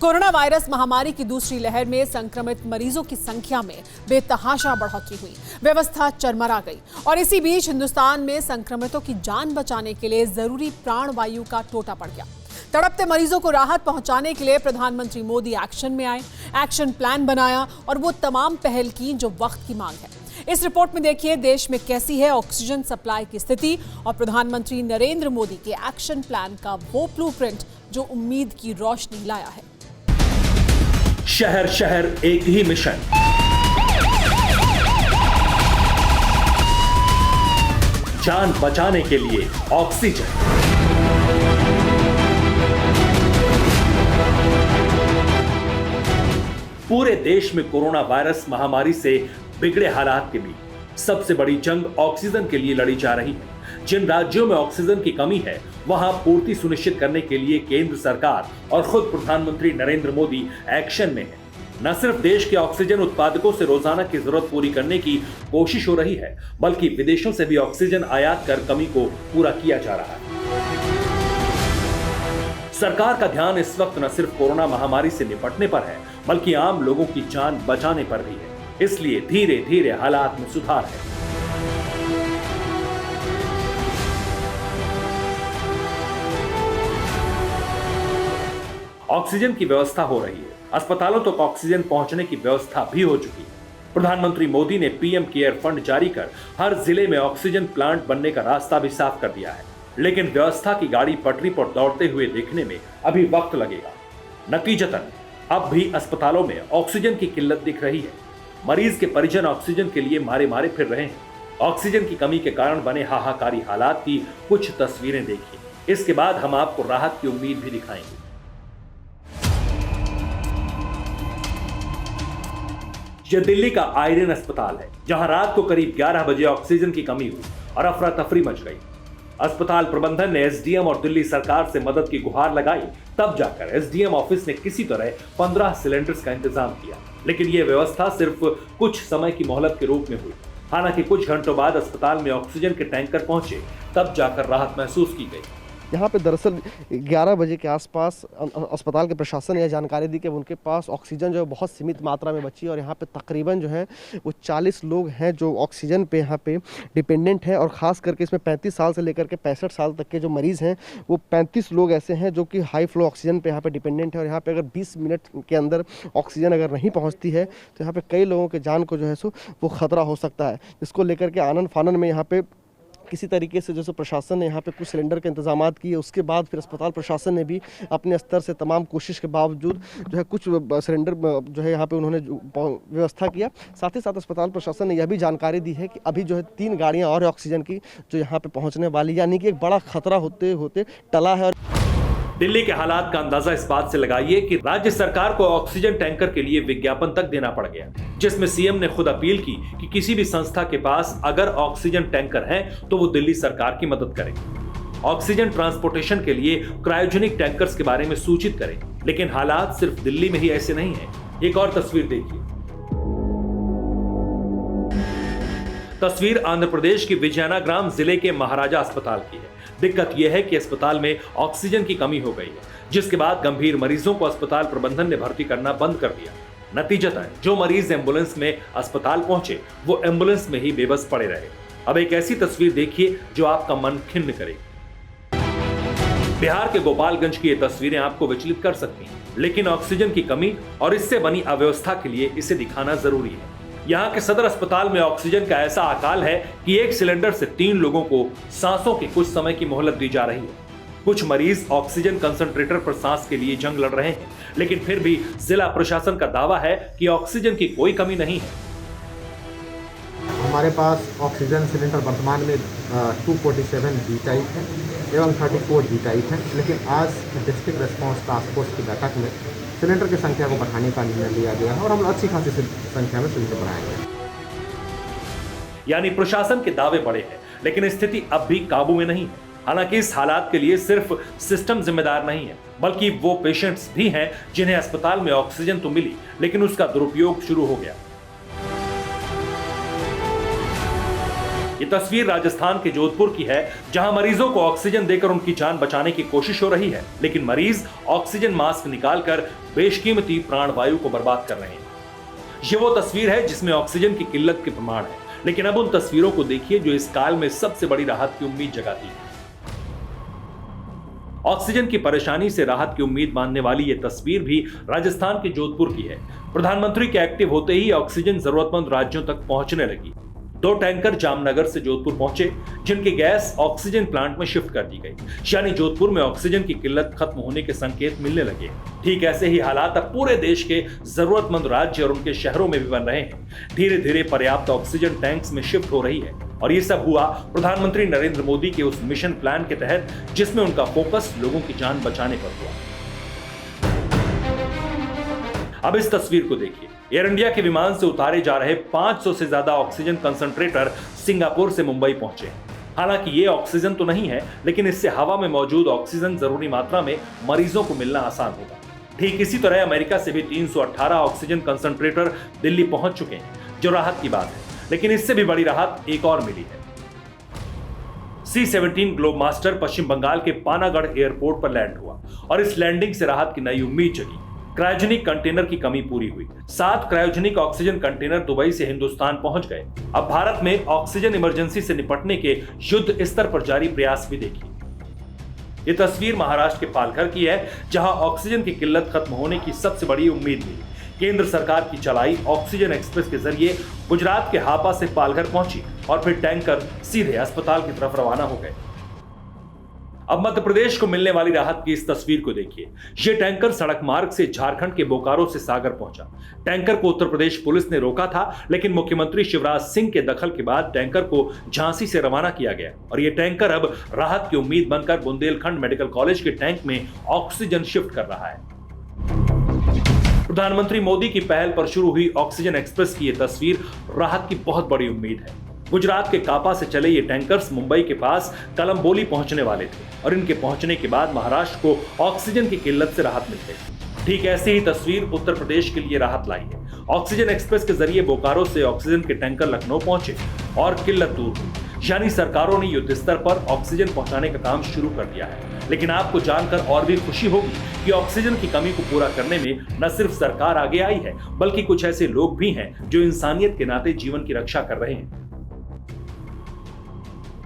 Corona virus महामारी की दूसरी लहर में संक्रमित मरीजों की संख्या में बेतहाशा बढ़ोतरी हुई, व्यवस्था चरमरा गई और इसी बीच हिंदुस्तान में संक्रमितों की जान बचाने के लिए जरूरी प्राणवायु का टोटा पड़ गया। तड़पते मरीजों को राहत पहुंचाने के लिए प्रधानमंत्री मोदी एक्शन में आए, एक्शन प्लान बनाया और वो तमाम पहल की जो वक्त की मांग है। इस रिपोर्ट में देखिए देश में कैसी है ऑक्सीजन सप्लाई की स्थिति और प्रधानमंत्री नरेंद्र मोदी के एक्शन प्लान का वो ब्लूप्रिंट जो उम्मीद की रोशनी लाया है। शहर शहर एक ही मिशन, जान बचाने के लिए ऑक्सीजन। पूरे देश में कोरोना वायरस महामारी से बिगड़े हालात के बीच सबसे बड़ी जंग ऑक्सीजन के लिए लड़ी जा रही है। जिन राज्यों में ऑक्सीजन की कमी है वहां पूर्ति सुनिश्चित करने के लिए केंद्र सरकार और खुद प्रधानमंत्री नरेंद्र मोदी एक्शन में है। न सिर्फ देश के ऑक्सीजन उत्पादकों से रोजाना की जरूरत पूरी करने की कोशिश हो रही है, बल्कि विदेशों से भी ऑक्सीजन आयात कर कमी को पूरा किया जा रहा है। सरकार का ध्यान इस वक्त न सिर्फ कोरोना महामारी से निपटने पर है, बल्कि आम लोगों की जान बचाने पर भी है। इसलिए धीरे धीरे हालात में सुधार है। ऑक्सीजन की व्यवस्था हो रही है, अस्पतालों तक ऑक्सीजन पहुंचने की व्यवस्था भी हो चुकी है। प्रधानमंत्री मोदी ने पीएम केयर फंड जारी कर हर जिले में ऑक्सीजन प्लांट बनने का रास्ता भी साफ कर दिया है, लेकिन व्यवस्था की गाड़ी पटरी पर दौड़ते हुए देखने में अभी वक्त लगेगा। नतीजतन अब भी अस्पतालों में ऑक्सीजन की किल्लत दिख रही है। मरीज के परिजन ऑक्सीजन के लिए मारे मारे फिर रहे हैं। ऑक्सीजन की कमी के कारण बने हाहाकारी हालात की कुछ तस्वीरें देखिए। इसके बाद हम आपको राहत की उम्मीद भी दिखाएंगे। यह दिल्ली का आयरन अस्पताल है, जहां रात को करीब 11 बजे ऑक्सीजन की कमी हुई और अफरा तफरी मच गई। अस्पताल प्रबंधन ने एसडीएम और दिल्ली सरकार से मदद की गुहार लगाई, तब जाकर एसडीएम ऑफिस ने किसी तरह 15 सिलेंडर्स का इंतजाम किया, लेकिन यह व्यवस्था सिर्फ कुछ समय की मोहलत के रूप में हुई। हालांकि कुछ घंटों बाद अस्पताल में ऑक्सीजन के टैंकर पहुंचे, तब जाकर राहत महसूस की गई। यहाँ पे दरअसल 11 बजे के आसपास अस्पताल के प्रशासन ने यह जानकारी दी कि उनके पास ऑक्सीजन जो है बहुत सीमित मात्रा में बची और यहाँ पे तकरीबन जो है वो 40 लोग हैं जो ऑक्सीजन पे यहाँ पे डिपेंडेंट हैं और ख़ास करके इसमें 35 साल से लेकर के 65 साल तक के जो मरीज़ हैं वो 35 लोग ऐसे हैं जो कि हाई फ्लो ऑक्सीजन पे यहाँ पे डिपेंडेंट है। और यहाँ पे अगर 20 मिनट के अंदर ऑक्सीजन अगर नहीं पहुँचती है तो यहाँ पर कई लोगों के जान को जो है सो वो ख़तरा हो सकता है, जिसको लेकर के आनन फानन में यहाँ पे किसी तरीके से जैसे प्रशासन ने यहाँ पे कुछ सिलेंडर के इंतजाम किए। उसके बाद फिर अस्पताल प्रशासन ने भी अपने स्तर से तमाम कोशिश के बावजूद जो है कुछ सिलेंडर जो है यहाँ पे उन्होंने व्यवस्था किया। साथ ही साथ अस्पताल प्रशासन ने यह भी जानकारी दी है कि अभी जो है 3 गाड़ियाँ और ऑक्सीजन की जो यहाँ पे पहुँचने वाली, यानी कि एक बड़ा खतरा होते होते टला है। दिल्ली के हालात का अंदाजा इस बात से लगाइए कि राज्य सरकार को ऑक्सीजन टैंकर के लिए विज्ञापन तक देना पड़ गया, जिसमें सीएम ने खुद अपील की कि किसी भी संस्था के पास अगर ऑक्सीजन टैंकर है तो वो दिल्ली सरकार की मदद करें, ऑक्सीजन ट्रांसपोर्टेशन के लिए क्रायोजेनिक टैंकर्स के बारे में सूचित करें। लेकिन हालात सिर्फ दिल्ली में ही ऐसे नहीं है। एक और तस्वीर देखिए। तस्वीर आंध्र प्रदेश की विजयनगरम जिले के महाराजा अस्पताल की है। दिक्कत यह है कि अस्पताल में ऑक्सीजन की कमी हो गई है, जिसके बाद गंभीर मरीजों को अस्पताल प्रबंधन ने भर्ती करना बंद कर दिया। नतीजतन जो मरीज एम्बुलेंस में अस्पताल पहुंचे वो एम्बुलेंस में ही बेबस पड़े रहे। अब एक ऐसी तस्वीर देखिए जो आपका मन खिन्न करेगी। बिहार के गोपालगंज की ये तस्वीरें आपको विचलित कर सकती हैं, लेकिन ऑक्सीजन की कमी और इससे बनी अव्यवस्था के लिए इसे दिखाना जरूरी है। यहाँ के सदर अस्पताल में ऑक्सीजन का ऐसा अकाल है कि एक सिलेंडर से 3 लोगों को सांसों की कुछ समय की मोहलत दी जा रही है। कुछ मरीज ऑक्सीजन कंसंट्रेटर पर सांस के लिए जंग लड़ रहे हैं, लेकिन फिर भी जिला प्रशासन का दावा है कि ऑक्सीजन की कोई कमी नहीं है। हमारे पास ऑक्सीजन सिलेंडर वर्तमान में 247 जी टाइप है एवं 34 जी टाइप है, लेकिन आज डिस्ट्रिक्ट रेस्पॉन्स टास्क फोर्स की बैठक में सिलेंडर की संख्या को बढ़ाने का निर्णय लिया गया है और हम अच्छी खासी संख्या में सिलेंडर बढ़ाएंगे। यानी प्रशासन के दावे बड़े हैं, लेकिन स्थिति अब भी काबू में नहीं है। हालांकि इस हालात के लिए सिर्फ सिस्टम जिम्मेदार नहीं है, बल्कि वो पेशेंट्स भी हैं जिन्हें अस्पताल में ऑक्सीजन तो मिली, लेकिन उसका दुरुपयोग शुरू हो गया। ये तस्वीर राजस्थान के जोधपुर की है, जहां मरीजों को ऑक्सीजन देकर उनकी जान बचाने की कोशिश हो रही है, लेकिन मरीज ऑक्सीजन मास्क निकालकर बेशकीमती प्राणवायु को बर्बाद कर रहे हैं। ये वो तस्वीर है जिसमें ऑक्सीजन की किल्लत के प्रमाण है, लेकिन अब उन तस्वीरों को देखिए जो इस काल में सबसे बड़ी राहत की उम्मीद जगाती है। ऑक्सीजन की परेशानी से राहत की उम्मीद मानने वाली यह तस्वीर भी राजस्थान के जोधपुर की है। प्रधानमंत्री के एक्टिव होते ही ऑक्सीजन जरूरतमंद राज्यों तक पहुंचने लगी। 2 टैंकर जामनगर से जोधपुर पहुंचे, जिनकी गैस ऑक्सीजन प्लांट में शिफ्ट कर दी गई, यानी जोधपुर में ऑक्सीजन की किल्लत खत्म होने के संकेत मिलने लगे। ठीक ऐसे ही हालात अब पूरे देश के जरूरतमंद राज्य और उनके शहरों में भी बन रहे हैं। धीरे धीरे पर्याप्त ऑक्सीजन टैंक्स में शिफ्ट हो रही है, और ये सब हुआ प्रधानमंत्री नरेंद्र मोदी के उस मिशन प्लान के तहत, जिसमें उनका फोकस लोगों की जान बचाने पर हुआ। अब इस तस्वीर को देखिए। एयर इंडिया के विमान से उतारे जा रहे 500 से ज्यादा ऑक्सीजन कंसंट्रेटर सिंगापुर से मुंबई पहुंचे। हालांकि ये ऑक्सीजन तो नहीं है, लेकिन इससे हवा में मौजूद ऑक्सीजन जरूरी मात्रा में मरीजों को मिलना आसान होगा। ठीक इसी तरह अमेरिका से भी 318 ऑक्सीजन कंसंट्रेटर दिल्ली पहुंच चुके हैं, जो राहत की बात है। लेकिन इससे भी बड़ी राहत एक और मिली है। C-17 ग्लोब मास्टर पश्चिम बंगाल के पानागढ़ एयरपोर्ट पर लैंड हुआ, और इस लैंडिंग से राहत की नई उम्मीद जगी। क्रायोजेनिक कंटेनर की कमी पूरी हुई। 7 क्रायोजेनिक ऑक्सीजन कंटेनर दुबई से हिंदुस्तान पहुंच गए। अब भारत में ऑक्सीजन इमरजेंसी से निपटने के युद्ध स्तर पर जारी प्रयास भी देखिए। ये तस्वीर महाराष्ट्र के पालघर की है, जहां ऑक्सीजन की किल्लत खत्म होने की सबसे बड़ी उम्मीद मिली। केंद्र सरकार की चलाई ऑक्सीजन एक्सप्रेस के जरिए गुजरात के हापा से पालघर पहुंची, और फिर टैंकर सीधे अस्पताल की तरफ रवाना हो गए। अब मध्य प्रदेश को मिलने वाली राहत की इस तस्वीर को देखिए। ये टैंकर सड़क मार्ग से झारखंड के बोकारो से सागर पहुंचा। टैंकर को उत्तर प्रदेश पुलिस ने रोका था, लेकिन मुख्यमंत्री शिवराज सिंह के दखल के बाद टैंकर को झांसी से रवाना किया गया, और यह टैंकर अब राहत की उम्मीद बनकर बुंदेलखंड मेडिकल कॉलेज के टैंक में ऑक्सीजन शिफ्ट कर रहा है। प्रधानमंत्री मोदी की पहल पर शुरू हुई ऑक्सीजन एक्सप्रेस की यह तस्वीर राहत की बहुत बड़ी उम्मीद है। गुजरात के कापा से चले ये टैंकर्स मुंबई के पास कलंबोली पहुंचने वाले थे, और इनके पहुंचने के बाद महाराष्ट्र को ऑक्सीजन की किल्लत से राहत मिल गई। ठीक ऐसी ही तस्वीर उत्तर प्रदेश के लिए राहत लाई है। ऑक्सीजन एक्सप्रेस के जरिए बोकारो से ऑक्सीजन के टैंकर लखनऊ पहुंचे, और किल्लत दूर हुई, यानी सरकारों ने युद्ध स्तर पर ऑक्सीजन पहुंचाने का काम शुरू कर दिया है। लेकिन आपको जानकर और भी खुशी होगी कि ऑक्सीजन की कमी को पूरा करने में न सिर्फ सरकार आगे आई है, बल्कि कुछ ऐसे लोग भी हैं जो इंसानियत के नाते जीवन की रक्षा कर रहे हैं।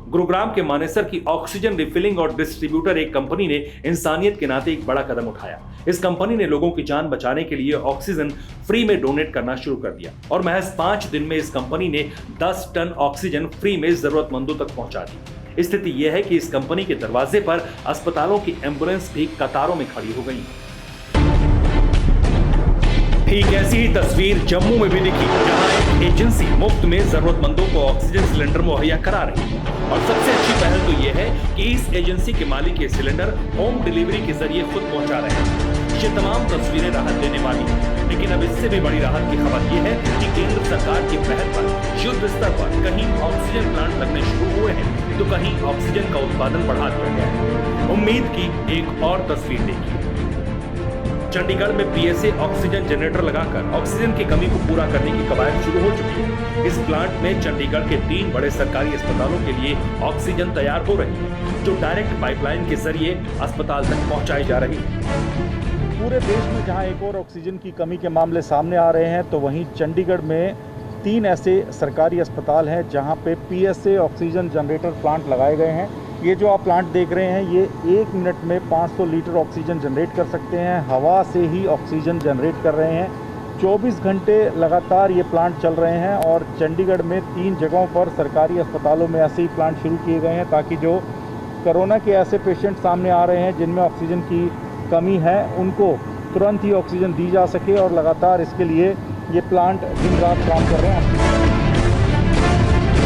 गुरुग्राम के मानेसर की ऑक्सीजन रिफिलिंग और डिस्ट्रीब्यूटर एक कंपनी ने इंसानियत के नाते एक बड़ा कदम उठाया। इस कंपनी ने लोगों की जान बचाने के लिए ऑक्सीजन फ्री में डोनेट करना शुरू कर दिया, और महज 5 दिन में इस कंपनी ने 10 टन ऑक्सीजन फ्री में जरूरतमंदों तक पहुंचा दी। स्थिति यह है कि इस कंपनी के दरवाजे पर अस्पतालों की एम्बुलेंस भी कतारों में खड़ी हो गई। ठीक ऐसी ही तस्वीर जम्मू में भी दिखी, जहां एक एजेंसी मुफ्त में जरूरतमंदों को ऑक्सीजन सिलेंडर मुहैया करा रही है। और सबसे अच्छी पहल तो यह है कि इस एजेंसी के मालिक ये सिलेंडर होम डिलीवरी के जरिए खुद पहुंचा रहे हैं। ये तमाम तस्वीरें राहत देने वाली हैं, लेकिन अब इससे भी बड़ी राहत की खबर यह है कि केंद्र सरकार की पहल पर युद्ध स्तर पर कहीं ऑक्सीजन प्लांट लगने शुरू हुए हैं, तो कहीं ऑक्सीजन का उत्पादन बढ़ा दिया गया है। उम्मीद की एक और तस्वीर देखिए। चंडीगढ़ में पीएसए ऑक्सीजन जनरेटर लगाकर ऑक्सीजन की कमी को पूरा करने की कवायद शुरू हो चुकी है। इस प्लांट में चंडीगढ़ के 3 बड़े सरकारी अस्पतालों के लिए ऑक्सीजन तैयार हो रही है, जो डायरेक्ट पाइपलाइन के जरिए अस्पताल तक पहुंचाई जा रही है। पूरे देश में जहां एक और ऑक्सीजन की कमी के मामले सामने आ रहे हैं, तो वहीं चंडीगढ़ में 3 ऐसे सरकारी अस्पताल हैं जहां पे पीएसए ऑक्सीजन जनरेटर प्लांट लगाए गए हैं। ये जो आप प्लांट देख रहे हैं, ये 1 मिनट में 500 लीटर ऑक्सीजन जनरेट कर सकते हैं। हवा से ही ऑक्सीजन जनरेट कर रहे हैं। 24 घंटे लगातार ये प्लांट चल रहे हैं, और चंडीगढ़ में 3 जगहों पर सरकारी अस्पतालों में ऐसे ही प्लांट शुरू किए गए हैं, ताकि जो कोरोना के ऐसे पेशेंट सामने आ रहे हैं जिनमें ऑक्सीजन की कमी है, उनको तुरंत ही ऑक्सीजन दी जा सके। और लगातार इसके लिए ये प्लांट दिन रात काम कर रहे हैं।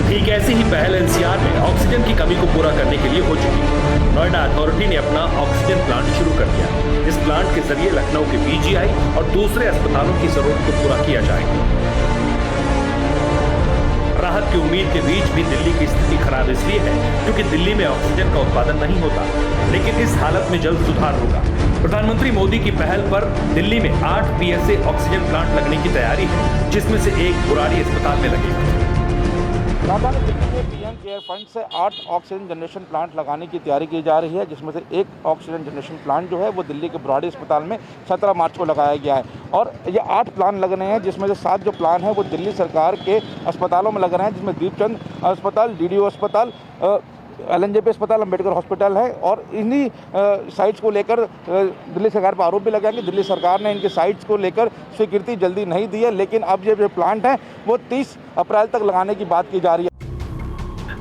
ठीक ऐसी ही पहल एनसीआर में ऑक्सीजन की कमी को पूरा करने के लिए हो चुकी है। नोएडा अथॉरिटी ने अपना ऑक्सीजन प्लांट शुरू कर दिया। इस प्लांट के जरिए लखनऊ के पीजीआई और दूसरे अस्पतालों की जरूरत को पूरा किया जाएगा। राहत की उम्मीद के बीच भी दिल्ली की स्थिति खराब इसलिए है क्योंकि दिल्ली में ऑक्सीजन का उत्पादन नहीं होता, लेकिन इस हालत में जल्द सुधार होगा। प्रधानमंत्री मोदी की पहल पर दिल्ली में 8 पीएसए ऑक्सीजन प्लांट लगने की तैयारी है, जिसमें से एक बुराड़ी अस्पताल में लगेगा। राजधानी दिल्ली में पीएम केयर फंड से 8 ऑक्सीजन जनरेशन प्लांट लगाने की तैयारी की जा रही है, जिसमें से एक ऑक्सीजन जनरेशन प्लांट जो है वो दिल्ली के ब्रॉडी अस्पताल में 17 मार्च को लगाया गया है। और ये 8 प्लान लग रहे हैं, जिसमें से 7 जो प्लान है वो दिल्ली सरकार के अस्पतालों में लग रहे हैं, जिसमें दीपचंद अस्पताल, डीडीओ अस्पताल, LNJP अस्पताल, अंबेडकर हॉस्पिटल है। और इन्हीं साइट्स को लेकर दिल्ली सरकार पर आरोप भी लगा कि दिल्ली सरकार ने इनके साइट्स को लेकर स्वीकृति जल्दी नहीं दी है, लेकिन अब ये जो प्लांट है वो 30 अप्रैल तक लगाने की बात की जा रही है।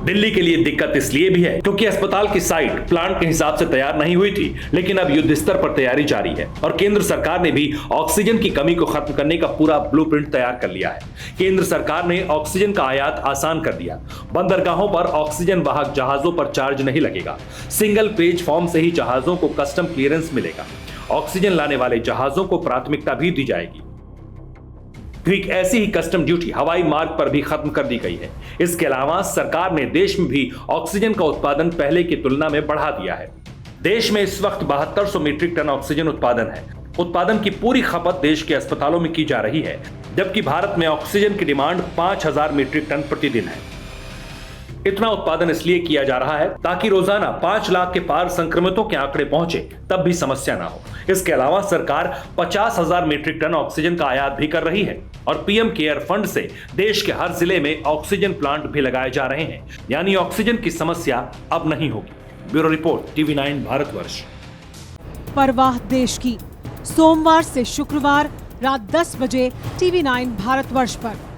दिल्ली के लिए दिक्कत इसलिए भी है क्योंकि अस्पताल की साइट प्लांट के हिसाब से तैयार नहीं हुई थी, लेकिन अब युद्ध स्तर पर तैयारी जारी है और केंद्र सरकार ने भी ऑक्सीजन की कमी को खत्म करने का पूरा ब्लूप्रिंट तैयार कर लिया है। केंद्र सरकार ने ऑक्सीजन का आयात आसान कर दिया। बंदरगाहों पर ऑक्सीजन वाहक जहाजों पर चार्ज नहीं लगेगा। सिंगल पेज फॉर्म से ही जहाजों को कस्टम क्लियरेंस मिलेगा। ऑक्सीजन लाने वाले जहाजों को प्राथमिकता भी दी जाएगी। ठीक ऐसी ही कस्टम ड्यूटी हवाई मार्ग पर भी खत्म कर दी गई है। इसके अलावा सरकार ने देश में भी ऑक्सीजन का उत्पादन पहले की तुलना में बढ़ा दिया है। देश में इस वक्त 7200 मीट्रिक टन ऑक्सीजन उत्पादन है। उत्पादन की पूरी खपत देश के अस्पतालों में की जा रही है, जबकि भारत में ऑक्सीजन की डिमांड 5000 मीट्रिक टन प्रतिदिन है। इतना उत्पादन इसलिए किया जा रहा है ताकि रोजाना 5 लाख के पार संक्रमितों के आंकड़े पहुंचे, तब भी समस्या ना हो। इसके अलावा सरकार 50,000 मीट्रिक टन ऑक्सीजन का आयात भी कर रही है और पीएम केयर फंड से देश के हर जिले में ऑक्सीजन प्लांट भी लगाए जा रहे हैं, यानी ऑक्सीजन की समस्या अब नहीं होगी। Bureau report, TV9 Bharatvarsh. परवाह देश की, सोमवार से शुक्रवार रात 10 बजे TV9 भारतवर्ष पर।